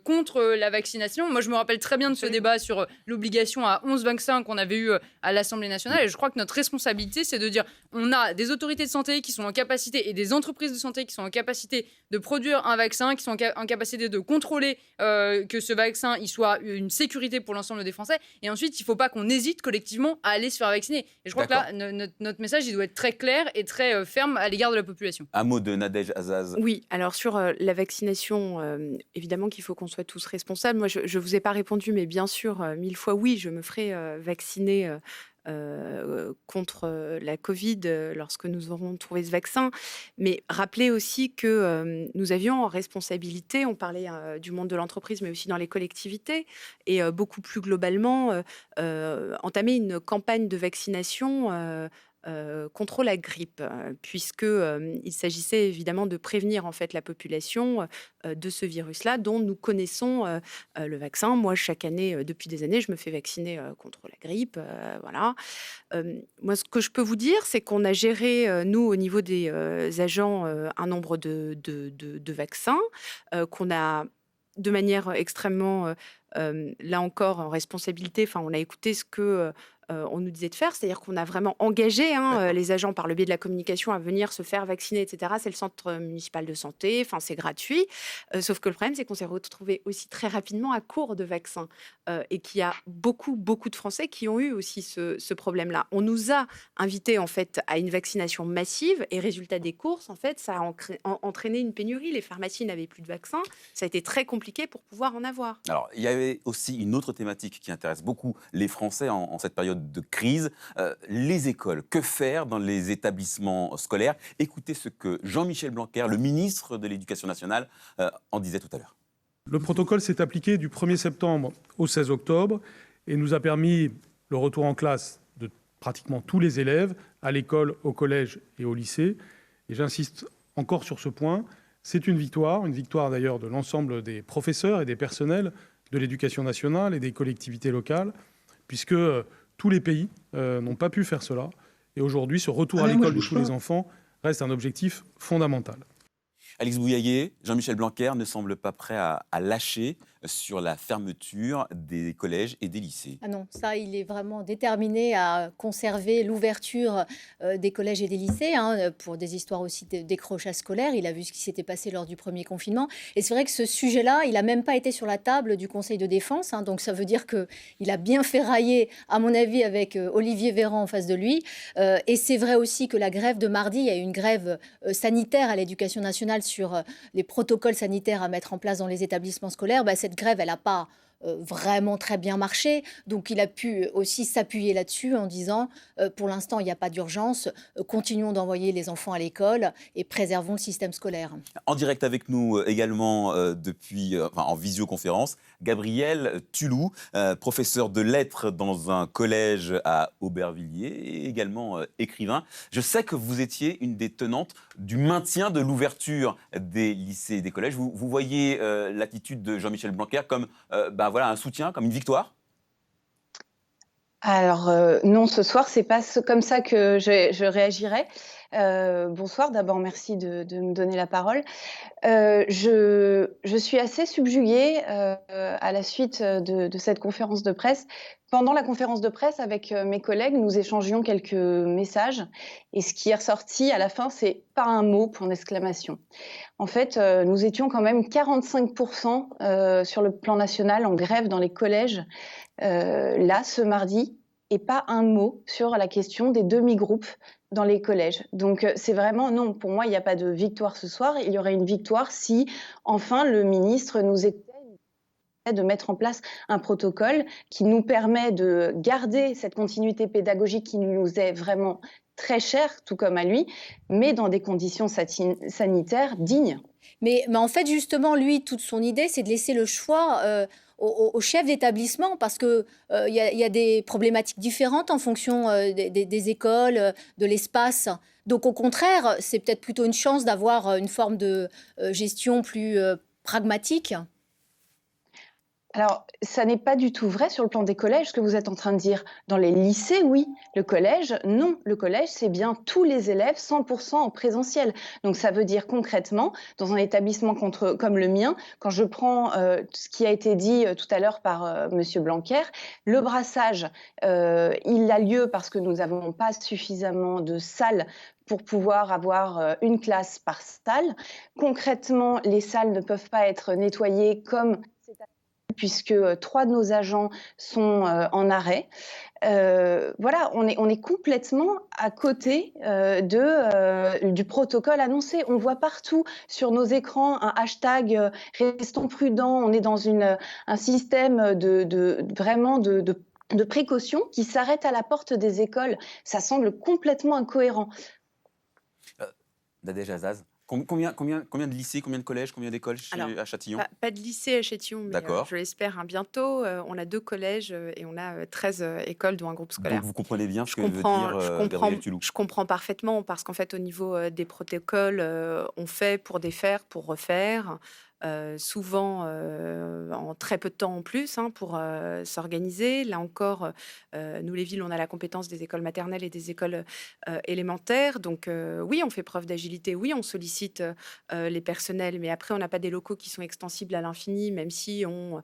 contre la vaccination. Moi, je me rappelle très bien de ce débat sur l'obligation à 11 vaccins qu'on avait eu à l'Assemblée nationale, et je crois que notre responsabilité, c'est de dire on a des autorités de santé qui sont en capacité, et des entreprises de santé qui sont en capacité de produire un vaccin, qui sont en capacité de contrôler que ce vaccin il soit une sécurité pour l'ensemble des Français. Et ensuite, il ne faut pas qu'on hésite collectivement à aller se faire vacciner. Et je crois que là, notre message, il doit être très clair et très ferme à l'égard de la population. Un mot de Nadège Azaz. Oui, alors sur la vaccination, évidemment qu'il faut qu'on soit tous responsables. Moi, je ne vous ai pas répondu, mais bien sûr, 1000 fois oui, je me ferai vacciner contre la Covid lorsque nous aurons trouvé ce vaccin. Mais rappelez aussi que nous avions en responsabilité, on parlait du monde de l'entreprise, mais aussi dans les collectivités, et beaucoup plus globalement, entamer une campagne de vaccination contre la grippe, puisque il s'agissait évidemment de prévenir en fait la population de ce virus-là, dont nous connaissons le vaccin. Moi, chaque année, depuis des années, je me fais vacciner contre la grippe. Voilà. Moi, ce que je peux vous dire, c'est qu'on a géré, nous, au niveau des agents, un nombre de vaccins qu'on a de manière extrêmement, là encore, en responsabilité. Enfin, on a écouté ce que on nous disait de faire, c'est-à-dire qu'on a vraiment engagé les agents par le biais de la communication à venir se faire vacciner, etc. C'est le centre municipal de santé, enfin c'est gratuit. Sauf que le problème, c'est qu'on s'est retrouvé aussi très rapidement à court de vaccins et qu'il y a beaucoup de Français qui ont eu aussi ce problème-là. On nous a invités en fait à une vaccination massive et résultat des courses, en fait, ça a entraîné une pénurie. Les pharmacies n'avaient plus de vaccins. Ça a été très compliqué pour pouvoir en avoir. Alors, il y avait aussi une autre thématique qui intéresse beaucoup les Français en cette période de crise, les écoles. Que faire dans les établissements scolaires? Écoutez ce que Jean-Michel Blanquer, le ministre de l'Éducation nationale, en disait tout à l'heure. Le protocole s'est appliqué du 1er septembre au 16 octobre et nous a permis le retour en classe de pratiquement tous les élèves, à l'école, au collège et au lycée. Et j'insiste encore sur ce point, c'est une victoire d'ailleurs de l'ensemble des professeurs et des personnels de l'Éducation nationale et des collectivités locales, puisque tous les pays n'ont pas pu faire cela. Et aujourd'hui, ce retour à l'école de tous les enfants reste un objectif fondamental. Alix Bouillaguet, Jean-Michel Blanquer ne semble pas prêt à lâcher sur la fermeture des collèges et des lycées. Ah non, ça, il est vraiment déterminé à conserver l'ouverture des collèges et des lycées, pour des histoires aussi de décrochage scolaire. Il a vu ce qui s'était passé lors du premier confinement. Et c'est vrai que ce sujet-là, il n'a même pas été sur la table du Conseil de défense. Donc ça veut dire qu'il a bien ferraillé, à mon avis, avec Olivier Véran en face de lui. Et c'est vrai aussi que la grève de mardi, il y a eu une grève sanitaire à l'Éducation nationale sur les protocoles sanitaires à mettre en place dans les établissements scolaires. Cette grève, elle n'a pas vraiment très bien marché. Donc, il a pu aussi s'appuyer là-dessus en disant, pour l'instant, il n'y a pas d'urgence, continuons d'envoyer les enfants à l'école et préservons le système scolaire. En direct avec nous également, en visioconférence, Gabriel Tulou, professeur de lettres dans un collège à Aubervilliers et également écrivain. Je sais que vous étiez une des tenantes du maintien de l'ouverture des lycées et des collèges. Vous voyez l'attitude de Jean-Michel Blanquer comme un soutien, comme une victoire? Alors, non, ce soir, c'est pas comme ça que je réagirais. Bonsoir, d'abord, merci de me donner la parole. Je suis assez subjuguée à la suite de cette conférence de presse. Pendant la conférence de presse, avec mes collègues, nous échangions quelques messages. Et ce qui est ressorti à la fin, c'est pas un mot, point d'exclamation. En fait, nous étions quand même 45% sur le plan national en grève dans les collèges, là, ce mardi, et pas un mot sur la question des demi-groupes dans les collèges. Donc c'est vraiment, non, pour moi, il n'y a pas de victoire ce soir. Il y aurait une victoire si, enfin, le ministre nous essaie de mettre en place un protocole qui nous permet de garder cette continuité pédagogique qui nous est vraiment très chère, tout comme à lui, mais dans des conditions sanitaires dignes. Mais en fait, justement, lui, toute son idée, c'est de laisser le choix au chef d'établissement, parce qu'il y a des problématiques différentes en fonction des écoles, de l'espace. Donc, au contraire, c'est peut-être plutôt une chance d'avoir une forme de gestion plus pragmatique. Alors, ça n'est pas du tout vrai sur le plan des collèges, ce que vous êtes en train de dire. Dans les lycées, oui. Le collège, non. Le collège, c'est bien tous les élèves, 100% en présentiel. Donc, ça veut dire concrètement, dans un établissement comme le mien, quand je prends ce qui a été dit tout à l'heure par Monsieur Blanquer, le brassage, il a lieu parce que nous n'avons pas suffisamment de salles pour pouvoir avoir une classe par salle. Concrètement, les salles ne peuvent pas être nettoyées comme puisque 3 de nos agents sont en arrêt. Voilà, on est complètement à côté du protocole annoncé. On voit partout sur nos écrans un hashtag restons prudents. On est dans un système de précaution qui s'arrête à la porte des écoles. Ça semble complètement incohérent. Nadège Azaz, combien de lycées, combien de collèges, combien d'écoles à Châtillon? Pas de lycée à Châtillon, mais je l'espère bientôt. On a 2 collèges et on a 13 écoles, dont un groupe scolaire. Donc vous comprenez bien ce que veut dire Gabriel Tullou. Je comprends parfaitement, parce qu'en fait, au niveau des protocoles, on fait pour défaire, pour refaire. Souvent en très peu de temps en plus pour s'organiser. Là encore, nous les villes, on a la compétence des écoles maternelles et des écoles élémentaires. Donc oui, on fait preuve d'agilité, oui, on sollicite les personnels, mais après, on n'a pas des locaux qui sont extensibles à l'infini, même si on,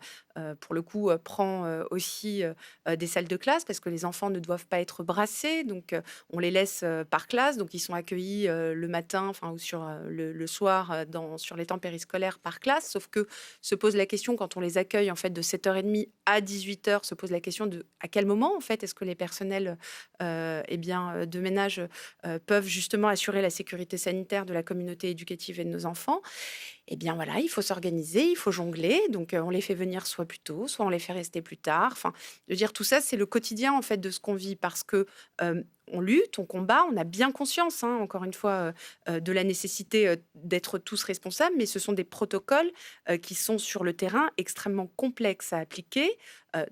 pour le coup, prend aussi des salles de classe, parce que les enfants ne doivent pas être brassés. Donc on les laisse par classe, donc ils sont accueillis le matin ou sur le soir sur les temps périscolaires par classe, sauf que se pose la question, quand on les accueille en fait de 7h30 à 18h, se pose la question de à quel moment en fait est-ce que les personnels de ménage peuvent justement assurer la sécurité sanitaire de la communauté éducative et de nos enfants. Eh bien voilà, il faut s'organiser, il faut jongler. Donc on les fait venir soit plus tôt, soit on les fait rester plus tard. Enfin, je veux dire, tout ça, c'est le quotidien en fait de ce qu'on vit, parce que on lutte, on combat, on a bien conscience, encore une fois, de la nécessité d'être tous responsables, mais ce sont des protocoles qui sont sur le terrain extrêmement complexes à appliquer.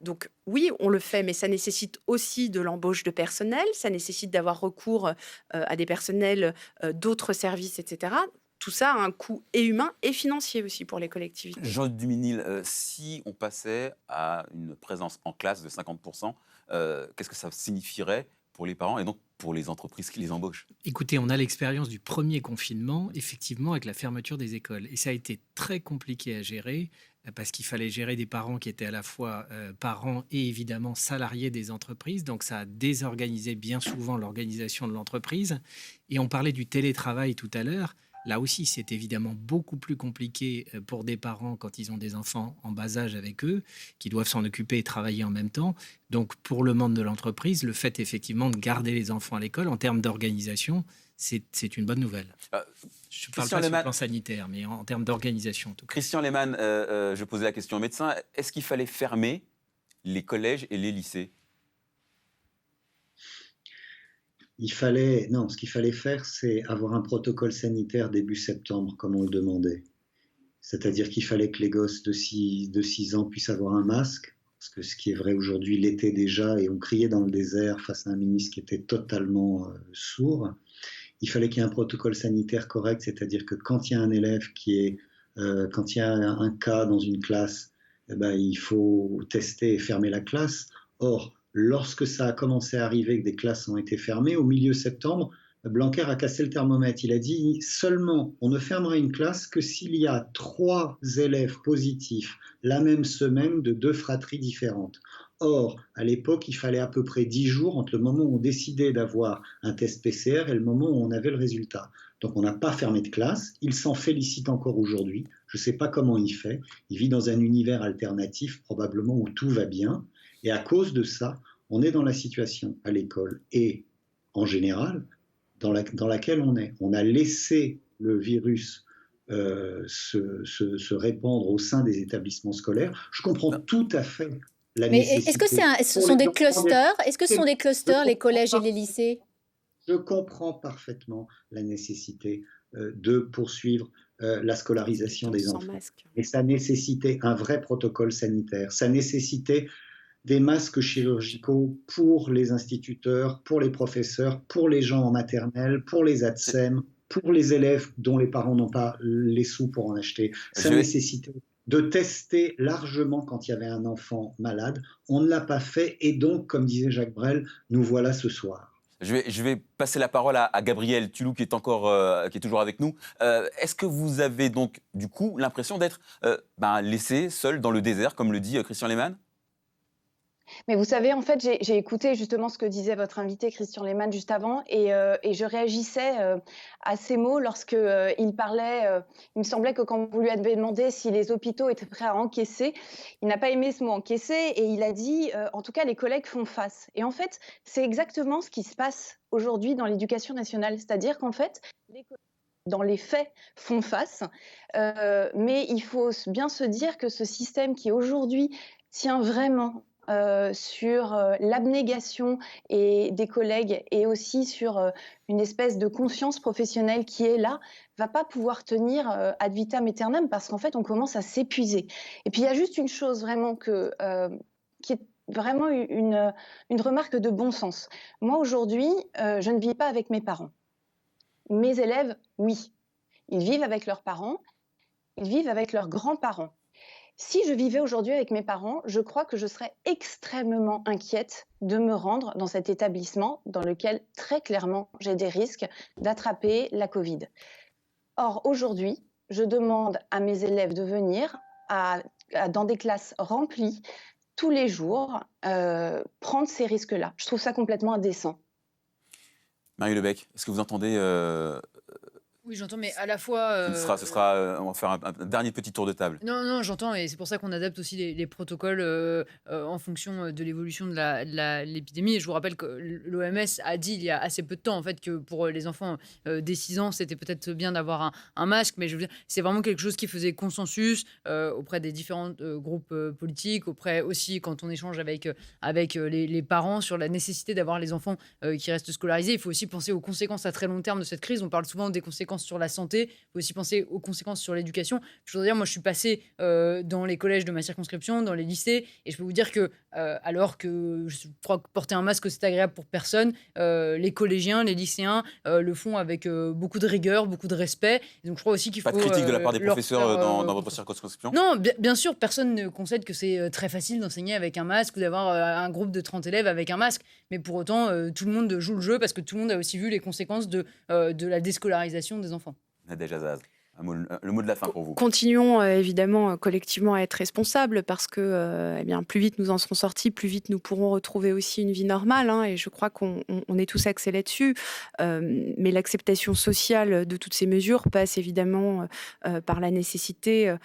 Donc oui, on le fait, mais ça nécessite aussi de l'embauche de personnel, ça nécessite d'avoir recours à des personnels d'autres services, etc. Tout ça a un coût et humain et financier aussi pour les collectivités. Jean Duminil, si on passait à une présence en classe de 50%, qu'est-ce que ça signifierait pour les parents et donc pour les entreprises qui les embauchent? Écoutez, on a l'expérience du premier confinement, effectivement, avec la fermeture des écoles. Et ça a été très compliqué à gérer, parce qu'il fallait gérer des parents qui étaient à la fois parents et évidemment salariés des entreprises. Donc ça a désorganisé bien souvent l'organisation de l'entreprise. Et on parlait du télétravail tout à l'heure. Là aussi, c'est évidemment beaucoup plus compliqué pour des parents quand ils ont des enfants en bas âge avec eux, qui doivent s'en occuper et travailler en même temps. Donc, pour le monde de l'entreprise, le fait effectivement de garder les enfants à l'école, en termes d'organisation, c'est une bonne nouvelle. Je ne parle pas sur le plan sanitaire, mais en termes d'organisation. En tout cas. Christian Lehmann, je posais la question au médecin. Est-ce qu'il fallait fermer les collèges et les lycées ? Ce qu'il fallait faire, c'est avoir un protocole sanitaire début septembre, comme on le demandait. C'est-à-dire qu'il fallait que les gosses de 6 ans puissent avoir un masque, parce que ce qui est vrai aujourd'hui, l'été déjà, et on criait dans le désert face à un ministre qui était totalement sourd. Il fallait qu'il y ait un protocole sanitaire correct, c'est-à-dire que quand il y a un élève quand il y a un cas dans une classe, il faut tester et fermer la classe. Or, lorsque ça a commencé à arriver, que des classes ont été fermées, au milieu septembre, Blanquer a cassé le thermomètre. Il a dit seulement on ne fermera une classe que s'il y a 3 élèves positifs la même semaine de 2 fratries différentes. Or, à l'époque, il fallait à peu près 10 jours entre le moment où on décidait d'avoir un test PCR et le moment où on avait le résultat. Donc on n'a pas fermé de classe. Il s'en félicite encore aujourd'hui. Je ne sais pas comment il fait. Il vit dans un univers alternatif, probablement où tout va bien. Et à cause de ça, on est dans la situation à l'école et en général dans laquelle on est. On a laissé le virus se répandre au sein des établissements scolaires. Je comprends tout à fait la nécessité. Mais est-ce que ce sont des clusters? Est-ce que ce sont des clusters, les collèges et les lycées? Je comprends parfaitement la nécessité de poursuivre la scolarisation des enfants. Et ça nécessitait un vrai protocole sanitaire. Ça nécessitait des masques chirurgicaux pour les instituteurs, pour les professeurs, pour les gens en maternelle, pour les ATSEM, pour les élèves dont les parents n'ont pas les sous pour en acheter. Ça nécessitait de tester largement quand il y avait un enfant malade. On ne l'a pas fait et donc, comme disait Jacques Brel, nous voilà ce soir. Je vais passer la parole à Gabriel Tulloux qui est toujours avec nous. Est-ce que vous avez donc du coup l'impression d'être laissé seul dans le désert, comme le dit Christian Lehmann ? Mais vous savez, en fait, j'ai écouté justement ce que disait votre invité Christian Lehmann juste avant et je réagissais à ces mots lorsqu'il parlait, il me semblait que quand vous lui avez demandé si les hôpitaux étaient prêts à encaisser, il n'a pas aimé ce mot encaisser et il a dit, en tout cas, les collègues font face. Et en fait, c'est exactement ce qui se passe aujourd'hui dans l'éducation nationale, c'est-à-dire qu'en fait, les collègues, dans les faits, font face, mais il faut bien se dire que ce système qui aujourd'hui tient vraiment sur l'abnégation des collègues et aussi sur une espèce de confiance professionnelle qui est là, va pas pouvoir tenir ad vitam aeternam parce qu'en fait, on commence à s'épuiser. Et puis, il y a juste une chose vraiment qui est vraiment une remarque de bon sens. Moi, aujourd'hui, je ne vis pas avec mes parents. Mes élèves, oui. Ils vivent avec leurs parents, ils vivent avec leurs grands-parents. Si je vivais aujourd'hui avec mes parents, je crois que je serais extrêmement inquiète de me rendre dans cet établissement dans lequel, très clairement, j'ai des risques d'attraper la Covid. Or, aujourd'hui, je demande à mes élèves de venir dans des classes remplies tous les jours, prendre ces risques-là. Je trouve ça complètement indécent. Marie Lebec, est-ce que vous entendez Oui, j'entends, mais à la fois... Ce sera, on va faire un dernier petit tour de table. Non, j'entends, et c'est pour ça qu'on adapte aussi les protocoles en fonction de l'évolution de l'épidémie. Et je vous rappelle que l'OMS a dit il y a assez peu de temps, en fait, que pour les enfants dès 6 ans, c'était peut-être bien d'avoir un masque, mais je veux dire, c'est vraiment quelque chose qui faisait consensus auprès des différents groupes politiques, auprès aussi, quand on échange avec les parents sur la nécessité d'avoir les enfants qui restent scolarisés. Il faut aussi penser aux conséquences à très long terme de cette crise. On parle souvent des conséquences sur la santé, il faut aussi penser aux conséquences sur l'éducation. Je voudrais dire, moi je suis passé dans les collèges de ma circonscription, dans les lycées, et je peux vous dire que alors que je crois que porter un masque c'est agréable pour personne, les collégiens, les lycéens le font avec beaucoup de rigueur, beaucoup de respect. Et donc je crois aussi qu'il faut... Pas de critique de la part des professeurs dans votre circonscription ? Non, bien sûr, personne ne concède que c'est très facile d'enseigner avec un masque ou d'avoir un groupe de 30 élèves avec un masque, mais pour autant tout le monde joue le jeu parce que tout le monde a aussi vu les conséquences de la déscolarisation des enfants. Nadège Azaz, le mot de la fin pour vous. Continuons évidemment collectivement à être responsables parce que plus vite nous en serons sortis, plus vite nous pourrons retrouver aussi une vie normale. Et je crois qu'on est tous axés là-dessus. Mais l'acceptation sociale de toutes ces mesures passe évidemment par la nécessité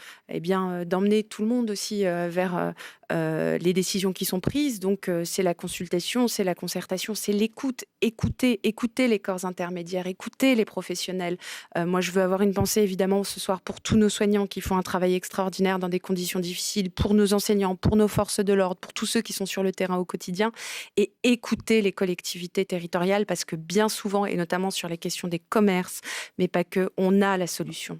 d'emmener tout le monde aussi vers les décisions qui sont prises. Donc c'est la consultation, c'est la concertation, c'est l'écoute. Écoutez les corps intermédiaires, écoutez les professionnels. Moi, je veux avoir une pensée évidemment ce soir pour tous nos soignants qui font un travail extraordinaire dans des conditions difficiles, pour nos enseignants, pour nos forces de l'ordre, pour tous ceux qui sont sur le terrain au quotidien, et écoutez les collectivités territoriales parce que bien souvent, et notamment sur les questions des commerces, mais pas que, on a la solution.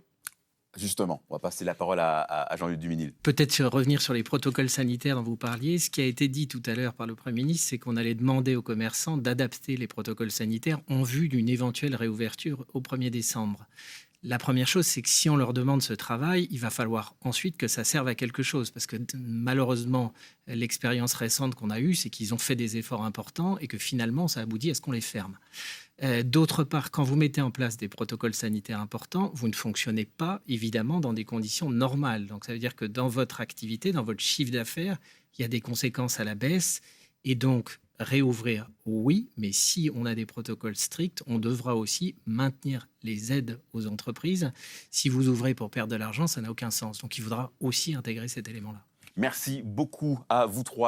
Justement, on va passer la parole à Jean-Luc Duminil. Peut-être revenir sur les protocoles sanitaires dont vous parliez. Ce qui a été dit tout à l'heure par le Premier ministre, c'est qu'on allait demander aux commerçants d'adapter les protocoles sanitaires en vue d'une éventuelle réouverture au 1er décembre. La première chose, c'est que si on leur demande ce travail, il va falloir ensuite que ça serve à quelque chose. Parce que malheureusement, l'expérience récente qu'on a eue, c'est qu'ils ont fait des efforts importants et que finalement, ça aboutit à ce qu'on les ferme. D'autre part, quand vous mettez en place des protocoles sanitaires importants, vous ne fonctionnez pas, évidemment, dans des conditions normales. Donc ça veut dire que dans votre activité, dans votre chiffre d'affaires, il y a des conséquences à la baisse. Et donc, réouvrir, oui, mais si on a des protocoles stricts, on devra aussi maintenir les aides aux entreprises. Si vous ouvrez pour perdre de l'argent, ça n'a aucun sens. Donc il faudra aussi intégrer cet élément-là. Merci beaucoup à vous trois.